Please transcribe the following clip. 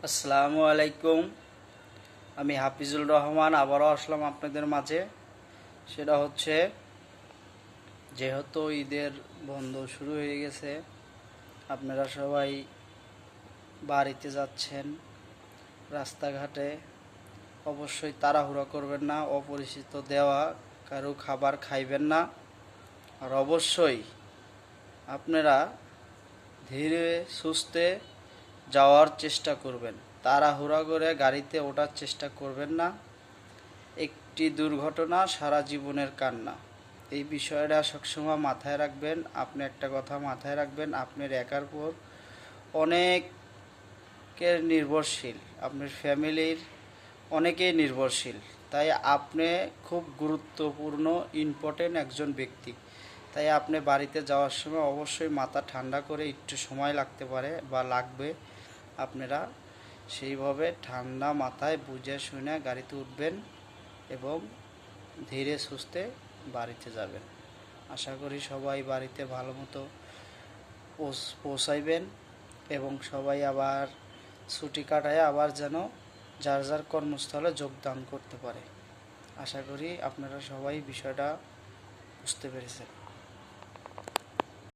আসসালামু আলাইকুম। আমি হাফিজুল রহমান আবারও আসলাম আপনাদের মাঝে। সেটা হচ্ছে, যেহেতু ঈদের বন্ধ শুরু হয়ে গেছে, আপনারা সবাই বাড়িতে যাচ্ছেন, রাস্তাঘাটে অবশ্যই তাড়াহুড়া করবেন না, অপরিচিত দেওয়া কারো খাবার খাইবেন না। আর অবশ্যই আপনারা ধীরে সুস্থে যাওয়ার চেষ্টা করবেন, তাড়াহুড়া করে গাড়িতে ওঠার চেষ্টা করবেন না। একটি দুর্ঘটনা সারা জীবনের কান্না, এই বিষয়টা সবসময় মাথায় রাখবেন। আপনি একটা কথা মাথায় রাখবেন, আপনার একার উপর অনেকের নির্ভরশীল, আপনার ফ্যামিলির অনেকেই নির্ভরশীল। তাই আপনি খুব গুরুত্বপূর্ণ ইম্পর্টেন্ট একজন ব্যক্তি। তাই আপনি বাড়িতে যাওয়ার সময় অবশ্যই মাথা ঠান্ডা করে, একটু সময় লাগতে পারে বা লাগবে, আপনারা সেইভাবে ঠান্ডা মাথায় বুঝে শুনে গাড়িতে উঠবেন এবং ধীরে সুস্থে বাড়িতে যাবেন। আশা করি সবাই বাড়িতে ভালো মতো পৌঁছাইবেন এবং সবাই আবার ছুটি কাটায় আবার যেন যার যার কর্মস্থলে যোগদান করতে পারে। আশা করি আপনারা সবাই বিষয়টা বুঝতে পেরেছেন।